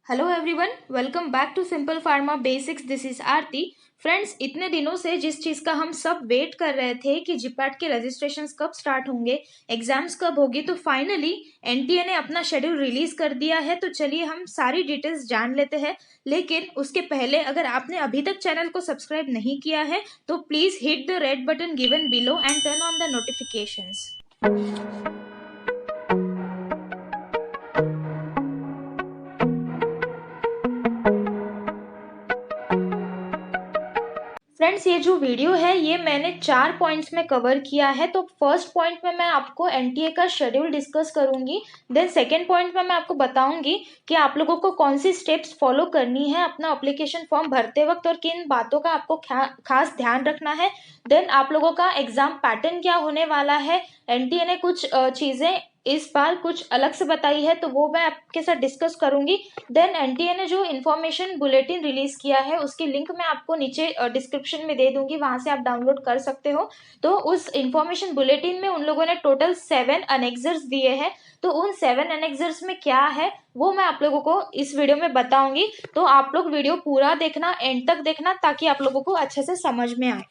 Hello everyone, welcome back to simple pharma basics. This is Aarti. Friends, इतने दिनों से जिस चीज़ का हम सब वेट कर रहे थे कि जीपैट के रजिस्ट्रेशंस कब स्टार्ट होंगे, एग्जाम्स कब होगी, तो फाइनली एनटीए ने अपना शेड्यूल रिलीज कर दिया है। तो चलिए हम सारी डिटेल्स जान लेते हैं। लेकिन उसके पहले अगर आपने अभी तक चैनल को सब्सक्राइब नहीं किया है तो please hit the red button given below and turn on the notifications. Friends, ये जो वीडियो है ये मैंने 4 पॉइंट्स में कवर किया है। तो फर्स्ट पॉइंट में मैं आपको एनटीए का शेड्यूल डिस्कस करूंगी। देन सेकंड पॉइंट में मैं आपको बताऊंगी कि आप लोगों को कौन सी स्टेप्स फॉलो करनी है अपना एप्लीकेशन फॉर्म भरते वक्त और किन बातों का आपको खास ध्यान रखना है। देन आप लोगों का एग्जाम पैटर्न क्या होने वाला है। एनटीए ने कुछ चीजें इस बार कुछ अलग से बताई है तो वो मैं आपके साथ डिस्कस करूंगी। देन एनटीए ने जो इन्फॉर्मेशन बुलेटिन रिलीज किया है उसकी लिंक मैं आपको नीचे डिस्क्रिप्शन में दे दूंगी, वहां से आप डाउनलोड कर सकते हो। तो उस इन्फॉर्मेशन बुलेटिन में उन लोगों ने टोटल 7 अनेक्सर्स दिए हैं। तो उन 7 अनेक्सर्स में क्या है वो मैं आप लोगों को इस वीडियो में बताऊंगी। तो आप लोग वीडियो पूरा देखना, एंड तक देखना, ताकि आप लोगों को अच्छे से समझ में आए।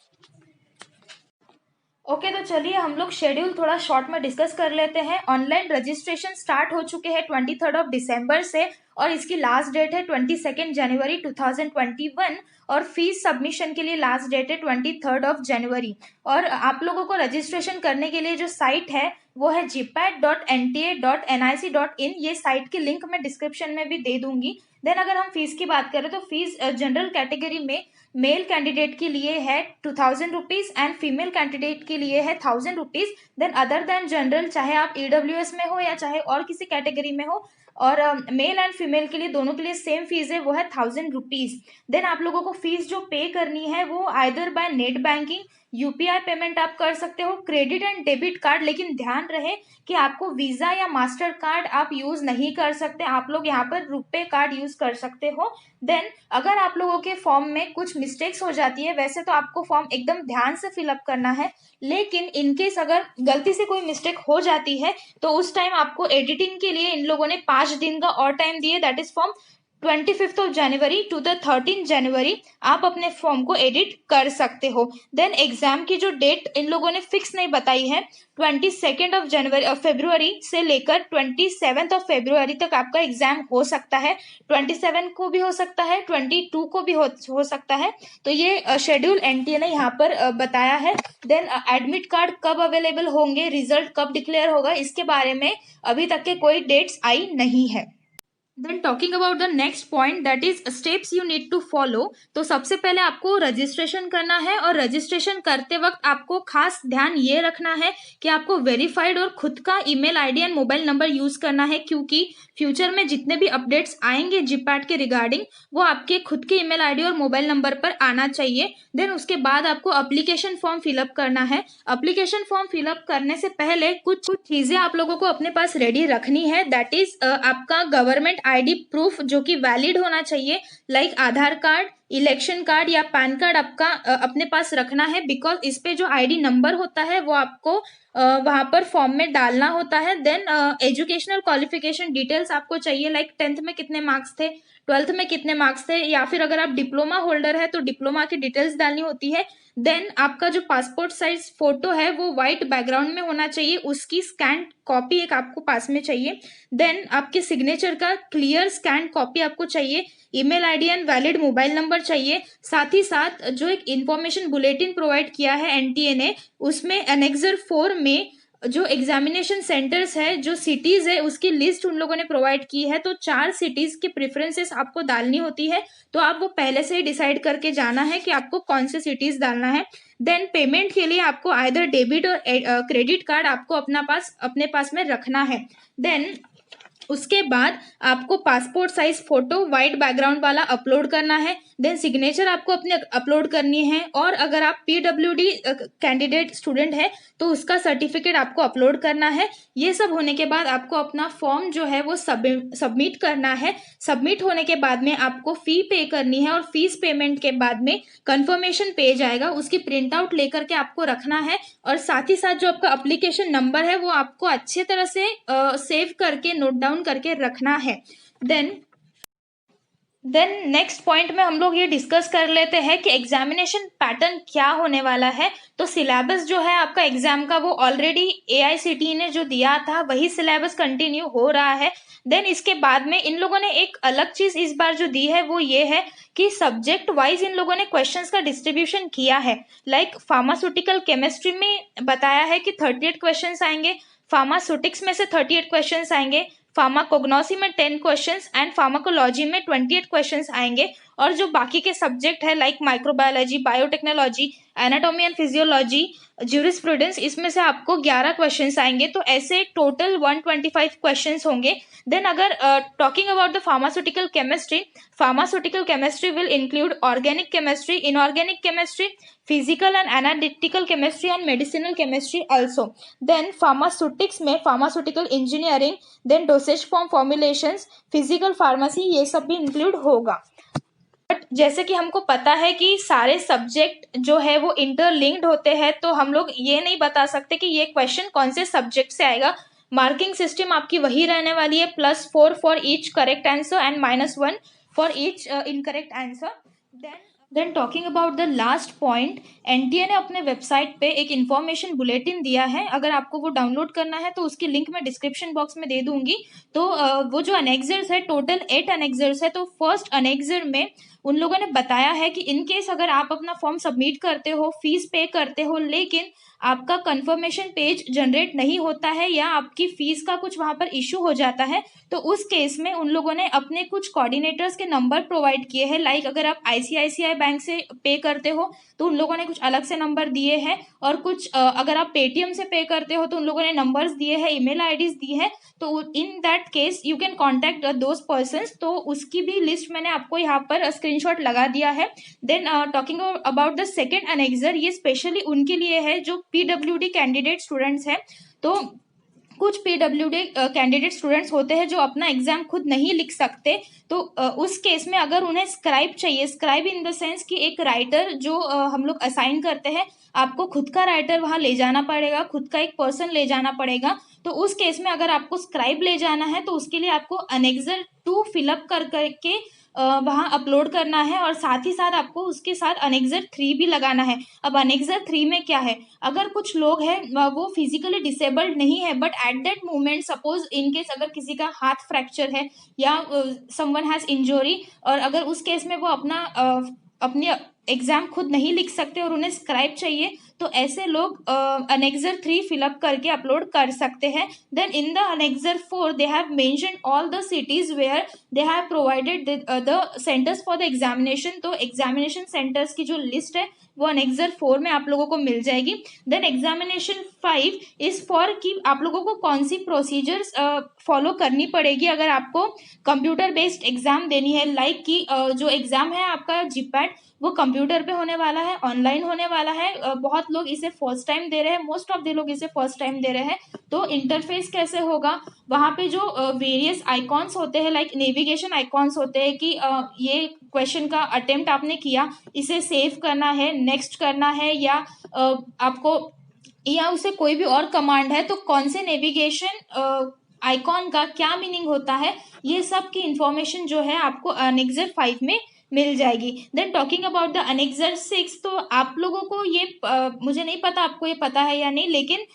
ओके, तो चलिए हम लोग शेड्यूल थोड़ा शॉर्ट में डिस्कस कर लेते हैं। ऑनलाइन रजिस्ट्रेशन स्टार्ट हो चुके हैं 23 से और इसकी लास्ट डेट है 22 जनवरी 2021 और फीस सबमिशन के लिए लास्ट डेट है 23 और आप लोगों को रजिस्ट्रेशन करने के लिए जो साइट है वो है gpat.nta.nic.in। ये साइट की लिंक मैं डिस्क्रिप्शन में भी दे दूंगी। देन अगर हम फीस की बात करें तो फीस जनरल कैटेगरी में मेल कैंडिडेट के लिए है 2000 रुपीज एंड फीमेल कैंडिडेट के लिए है 1000 rupees. Then other than general, चाहे आप ईडब्ल्यूएस में हो या चाहे और किसी कैटेगरी में हो, और मेल एंड फीमेल के लिए दोनों के लिए सेम फीस है, वो है 1000 रुपीज। देन आप लोगों को फीस जो पे करनी है वो either by net banking, UPI payment आप कर सकते हो, क्रेडिट एंड डेबिट कार्ड। लेकिन ध्यान रहे कि आपको वीजा या मास्टर कार्ड आप यूज नहीं कर सकते, आप लोग यहाँ पर रुपे कार्ड यूज कर सकते हो। देन अगर आप लोगों के फॉर्म में कुछ मिस्टेक्स हो जाती है, वैसे तो आपको फॉर्म एकदम ध्यान से फिलअप करना है, लेकिन इनकेस अगर गलती से कोई मिस्टेक हो जाती है तो उस टाइम आपको एडिटिंग के लिए इन लोगों ने 5 दिन का और टाइम दिए। That is from 25 January to the 13 January आप अपने फॉर्म को एडिट कर सकते हो। देन एग्जाम की जो डेट इन लोगों ने फिक्स नहीं बताई है, 22 फरवरी से लेकर 27 फरवरी तक आपका एग्जाम हो सकता है। 27 को भी हो सकता है, 22 को भी हो सकता है। तो ये शेड्यूल एनटीए ने यहाँ पर बताया है। देन एडमिट कार्ड कब अवेलेबल होंगे, रिजल्ट कब डिक्लेयर होगा, इसके बारे में अभी तक के कोई डेट्स आई नहीं है। Then talking about the next point, that is steps you need to follow. तो सबसे पहले आपको रजिस्ट्रेशन करना है और रजिस्ट्रेशन करते वक्त आपको खास ध्यान ये रखना है कि आपको वेरीफाइड और खुद का email ID and mobile number use करना है, क्योंकि फ्यूचर में जितने भी अपडेट्स आएंगे जीपैट के रिगार्डिंग वो आपके खुद के ईमेल आईडी और मोबाइल नंबर पर आना चाहिए। देन उसके बाद आपको एप्लीकेशन फॉर्म फिलअप करना है। एप्लीकेशन फॉर्म फिलअप करने से पहले कुछ चीजें आप लोगों को अपने पास रेडी रखनी है। दैट इज आपका गवर्नमेंट आईडी प्रूफ जो कि वैलिड होना चाहिए, लाइक आधार कार्ड, इलेक्शन कार्ड या पैन कार्ड आपका अपने पास रखना है, बिकॉज इस पे जो आईडी नंबर होता है वो आपको वहां पर फॉर्म में डालना होता है। देन एजुकेशनल क्वालिफिकेशन डिटेल्स आपको चाहिए, लाइक 10th में कितने मार्क्स थे, 12th में कितने मार्क्स थे, या फिर अगर आप डिप्लोमा होल्डर है तो डिप्लोमा की डिटेल्स डालनी होती है। देन आपका जो पासपोर्ट साइज फोटो है वो व्हाइट बैकग्राउंड में होना चाहिए, उसकी स्कैन कॉपी एक आपको पास में चाहिए। देन आपके सिग्नेचर का क्लियर स्कैन कॉपी आपको चाहिए, email ID and valid mobile number चाहिए। साथ ही साथ जो एक इंफॉर्मेशन बुलेटिन प्रोवाइड किया है एनटीए ने, उसमें एनेक्सर 4 में जो एग्जामिनेशन सेंटर्स है, जो सिटीज है, उसकी लिस्ट उन लोगों ने प्रोवाइड की है। तो 4 सिटीज की प्रेफरेंसेस आपको डालनी होती है, तो आप वो पहले से ही डिसाइड करके जाना है कि आपको कौन से सिटीज डालना है। देन पेमेंट के लिए आपको आइदर डेबिट और क्रेडिट कार्ड आपको अपने पास में रखना है। देन उसके बाद आपको passport size photo white background वाला अपलोड करना है। देन सिग्नेचर आपको अपने अपलोड करनी है, और अगर आप पीडब्ल्यूडी कैंडिडेट स्टूडेंट है तो उसका सर्टिफिकेट आपको अपलोड करना है। ये सब होने के बाद आपको अपना फॉर्म जो है वो सबमिट करना है। सबमिट होने के बाद में आपको फी पे करनी है, और फीस पेमेंट के बाद में कंफर्मेशन पेज आएगा, उसकी प्रिंट आउट लेकर के आपको रखना है। और साथ ही साथ जो आपका एप्लीकेशन नंबर है वो आपको अच्छे तरह से सेव करके नोट डाउन करके रखना है। देन देन नेक्स्ट पॉइंट में हम लोग ये डिस्कस कर लेते हैं कि एग्जामिनेशन पैटर्न क्या होने वाला है। तो सिलेबस जो है आपका एग्जाम का वो ऑलरेडी AICTE ने जो दिया था वही सिलेबस कंटिन्यू हो रहा है। देन इसके बाद में इन लोगों ने एक अलग चीज इस बार जो दी है वो ये है कि सब्जेक्ट वाइज इन लोगों ने क्वेश्चंस का डिस्ट्रीब्यूशन किया है। लाइक फार्मास्यूटिकल केमिस्ट्री में बताया है कि 38 क्वेश्चंस आएंगे, फार्मास्यूटिक्स में से 38 क्वेश्चंस आएंगे, फार्माकोग्नोसी में 10 क्वेश्चंस एंड फार्माकोलॉजी में 28 क्वेश्चंस आएंगे। और जो बाकी के सब्जेक्ट है like microbiology, biotechnology, anatomy and physiology, jurisprudence, इसमें से आपको 11 क्वेश्चंस आएंगे। तो ऐसे टोटल 125 क्वेश्चंस होंगे। देन अगर talking about the pharmaceutical chemistry will include organic chemistry, inorganic chemistry, physical and analytical chemistry and medicinal chemistry also. Then pharmaceutics में pharmaceutical engineering, then dosage form formulations, physical pharmacy, ये सब भी include होगा। But जैसे कि हमको पता है कि सारे सब्जेक्ट जो है वो इंटरलिंक्ड होते हैं, तो हम लोग ये नहीं बता सकते कि ये क्वेश्चन कौन से सब्जेक्ट से आएगा। मार्किंग सिस्टम आपकी वही रहने वाली है, +4 for each correct answer and -1 for each incorrect answer. Then talking about the last point, NTA ने अपने वेबसाइट पे एक इन्फॉर्मेशन बुलेटिन दिया है। अगर आपको वो डाउनलोड करना है तो उसकी लिंक मैं डिस्क्रिप्शन बॉक्स में दे दूंगी। तो वो जो अनेक्जर्स है, टोटल 8 अनेक्जर्स है। तो फर्स्ट अनेक्जर में उन लोगों ने बताया है कि इन केस अगर आप अपना फॉर्म सबमिट करते हो, फीस पे करते हो, लेकिन आपका कंफर्मेशन पेज जनरेट नहीं होता है या आपकी फीस का कुछ वहां पर इशू हो जाता है, तो उस केस में उन लोगों ने अपने कुछ कोऑर्डिनेटर्स के नंबर प्रोवाइड किए हैं। लाइक अगर आप ICICI बैंक से पे करते हो तो उन लोगों ने कुछ अलग से नंबर दिए हैं, और कुछ अगर आप पेटीएम से पे करते हो तो उन लोगों ने नंबर्स दिए हैं, ईमेल आईडीज दी है। तो in that case you can contact those persons. तो उसकी भी लिस्ट मैंने आपको यहाँ पर स्क्रीनशॉट लगा दिया है। Then talking about the second annexure, ये स्पेशली उनके लिए है जो PWD कैंडिडेट स्टूडेंट्स हैं। तो कुछ PWD कैंडिडेट स्टूडेंट्स होते हैं जो अपना एग्जाम खुद नहीं लिख सकते। तो उस केस में अगर उन्हें स्क्राइब चाहिए, स्क्राइब इन द सेंस कि एक राइटर जो हम लोग असाइन करते हैं, आपको खुद का राइटर वहां ले जाना पड़ेगा, खुद का एक पर्सन ले जाना पड़ेगा। तो उस केस में अगर आपको स्क्राइब ले जाना है तो उसके लिए आपको अनेक्जर 2 फिलअप कर करके वहां अपलोड करना है, और साथ ही साथ आपको उसके साथ अनेक्जर 3 भी लगाना है। अब अनेक्जर 3 में क्या है, अगर कुछ लोग हैं वो फिजिकली डिसेबल्ड नहीं है, but at that moment suppose in case अगर किसी का हाथ फ्रैक्चर है या समवन हैज इंजरी, और अगर उस केस में वो अपनी एग्जाम खुद नहीं लिख सकते और उन्हें स्क्राइब चाहिए, तो ऐसे लोग अनेक्जर 3 फिलअप करके अपलोड कर सकते हैं। Then in the annexure 4 they have mentioned all the cities where they have provided the centres for the examination. तो एग्जामिनेशन सेंटर्स की जो लिस्ट है वो अनेक्जर 4 में आप लोगों को मिल जाएगी। देन एग्जामिनेशन 5 इज फॉर कि आप लोगों को कौन सी प्रोसीजर्स फॉलो करनी पड़ेगी अगर आपको कंप्यूटर बेस्ड एग्जाम देनी है। लाइक कि जो एग्जाम है आपका GPAT, वो कंप्यूटर पे होने वाला है, ऑनलाइन होने वाला है। बहुत लोग इसे फर्स्ट टाइम दे रहे हैं, मोस्ट ऑफ द लोग इसे फर्स्ट टाइम दे रहे हैं। तो इंटरफेस कैसे होगा, वहां पे जो वेरियस आइकॉन्स होते हैं, लाइक नेविगेशन आइकॉन्स होते हैं कि ये क्वेश्चन का अटेम्प्ट आपने किया, इसे सेव करना है, नेक्स्ट करना है, या आपको या उसे कोई भी और कमांड है, तो कौन से नेविगेशन आइकॉन का क्या मीनिंग होता है, ये सब की इंफॉर्मेशन जो है आपको अनेक्जर 5 में मिल जाएगी। Then talking about the annexure 6, तो आप लोगों को ये मुझे नहीं पता आपको ये पता है या नहीं, लेकिन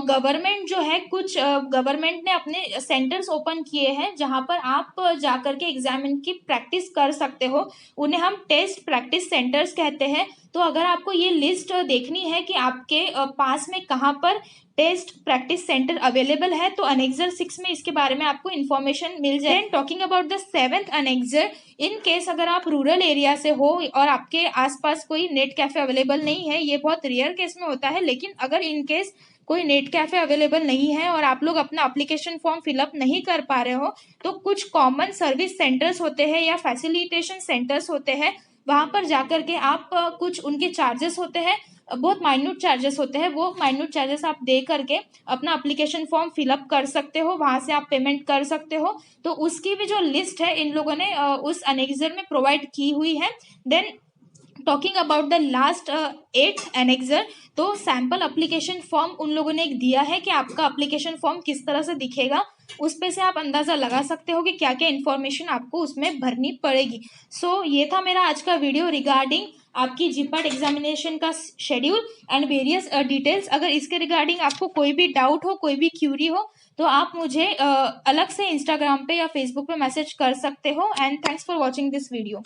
गवर्नमेंट जो है, कुछ गवर्नमेंट ने अपने सेंटर्स ओपन किए हैं जहां पर आप जाकर के एग्जाम की प्रैक्टिस कर सकते हो। उन्हें हम टेस्ट प्रैक्टिस सेंटर्स कहते हैं। तो अगर आपको ये लिस्ट देखनी है कि आपके पास में कहाँ पर टेस्ट प्रैक्टिस सेंटर अवेलेबल है, तो अनेक्जर 6 में इसके बारे में आपको इन्फॉर्मेशन मिल जाए। Talking about the 7th annexure, in case अगर आप रूरल एरिया से हो और आपके आसपास कोई नेट कैफे अवेलेबल नहीं है, ये बहुत रेयर केस में होता है, लेकिन अगर इन केस कोई नेट कैफे अवेलेबल नहीं है और आप लोग अपना एप्लीकेशन फॉर्म फिलअप नहीं कर पा रहे हो, तो कुछ कॉमन सर्विस सेंटर्स होते हैं या फैसिलिटेशन सेंटर्स होते हैं, वहां पर जाकर के आप कुछ उनके चार्जेस होते हैं, बहुत माइन्यूट चार्जेस होते हैं, वो माइन्यूट चार्जेस आप दे करके अपना एप्लीकेशन फॉर्म फिलअप कर सकते हो, वहां से आप पेमेंट कर सकते हो। तो उसकी भी जो लिस्ट है इन लोगों ने उस अनेक्जर में प्रोवाइड की हुई है। Then talking about the last 8 annexure, तो सैम्पल अप्लीकेशन फॉर्म उन लोगों ने एक दिया है कि आपका अप्लीकेशन फॉर्म किस तरह से दिखेगा, उस पे से आप अंदाजा लगा सकते हो कि क्या क्या इन्फॉर्मेशन आपको उसमें भरनी पड़ेगी। सो ये था मेरा आज का वीडियो रिगार्डिंग आपकी जीपैट एग्जामिनेशन का शेड्यूल एंड वेरियस डिटेल्स। अगर इसके रिगार्डिंग आपको कोई भी डाउट हो, कोई भी क्यूरी हो, तो आप मुझे अलग से इंस्टाग्राम पे या फेसबुक पे मैसेज कर सकते हो। And thanks for watching this video.